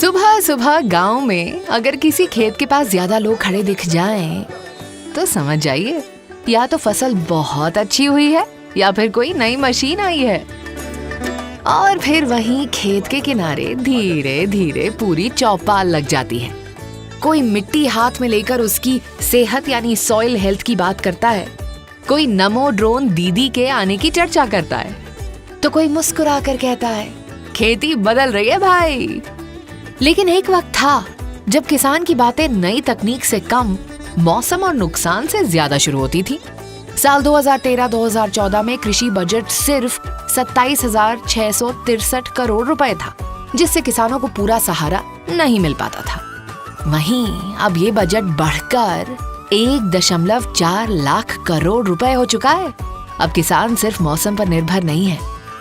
सुबह सुबह गांव में अगर किसी खेत के पास ज्यादा लोग खड़े दिख जाएं, तो समझ जाइए या तो फसल बहुत अच्छी हुई है या फिर कोई नई मशीन आई है। और फिर वहीं खेत के किनारे धीरे धीरे पूरी चौपाल लग जाती है। कोई मिट्टी हाथ में लेकर उसकी सेहत यानी सॉइल हेल्थ की बात करता है, कोई नमो ड्रोन दीदी के आने की चर्चा करता है, तो कोई मुस्कुरा कर कहता है खेती बदल रही है भाई। लेकिन एक वक्त था जब किसान की बातें नई तकनीक से कम मौसम और नुकसान से ज्यादा शुरू होती थी। साल 2013-2014 में कृषि बजट सिर्फ 27,663 करोड़ रुपए था, जिससे किसानों को पूरा सहारा नहीं मिल पाता था। वहीं अब ये बजट बढ़कर 1.4 लाख करोड़ रुपए हो चुका है। अब किसान सिर्फ मौसम पर निर्भर नहीं है,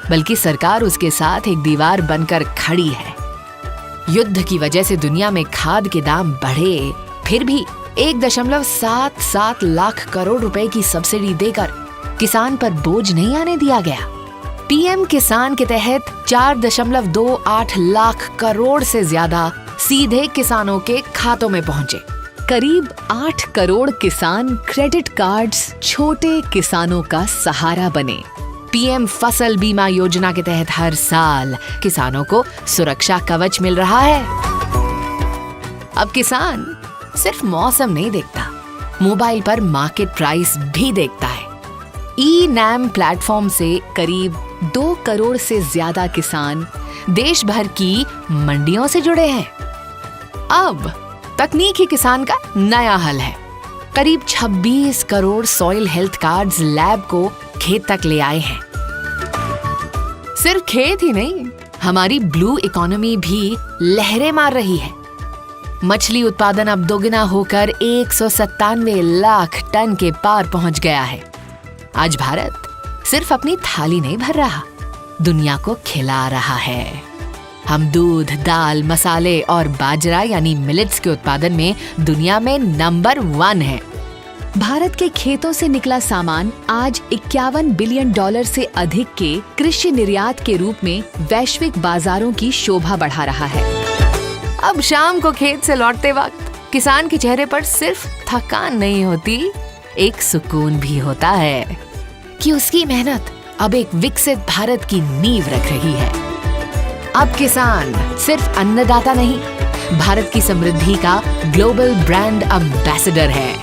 बल्कि सरकार उसके साथ एक दीवार बनकर खड़ी है। युद्ध की वजह से दुनिया में खाद के दाम बढ़े, फिर भी 1.77 लाख करोड़ रुपए की सब्सिडी देकर किसान पर बोझ नहीं आने दिया गया। पीएम किसान के तहत 4.28 लाख करोड़ से ज्यादा सीधे किसानों के खातों में पहुंचे। करीब 8 करोड़ किसान क्रेडिट कार्ड्स छोटे किसानों का सहारा बने। पीएम फसल बीमा योजना के तहत हर साल किसानों को सुरक्षा कवच मिल रहा है। अब किसान सिर्फ मौसम नहीं देखता, मोबाइल पर मार्केट प्राइस भी देखता है। ई-नैम प्लेटफॉर्म से करीब 2 करोड़ से ज्यादा किसान देश भर की मंडियों से जुड़े हैं। अब तकनीक ही किसान का नया हल है। करीब 26 crore soil health cards lab को खेत तक ले आए हैं। सिर्फ खेत ही नहीं, हमारी ब्लू इकोनॉमी भी लहरें मार रही है। मछली उत्पादन अब दोगुना होकर 197 लाख टन के पार पहुंच गया है। आज भारत सिर्फ अपनी थाली नहीं भर रहा, दुनिया को खिला रहा है। हम दूध, दाल, मसाले और बाजरा यानी मिलेट्स के उत्पादन में दुनिया में नंबर 1 है। भारत के खेतों से निकला सामान आज $51 बिलियन से अधिक के कृषि निर्यात के रूप में वैश्विक बाजारों की शोभा बढ़ा रहा है। अब शाम को खेत से लौटते वक्त किसान के चेहरे पर सिर्फ थकान नहीं होती, एक सुकून भी होता है कि उसकी मेहनत अब एक विकसित भारत की नींव रख रही है। अब किसान सिर्फ अन्नदाता नहीं, भारत की समृद्धि का ग्लोबल ब्रांड एम्बेसडर है।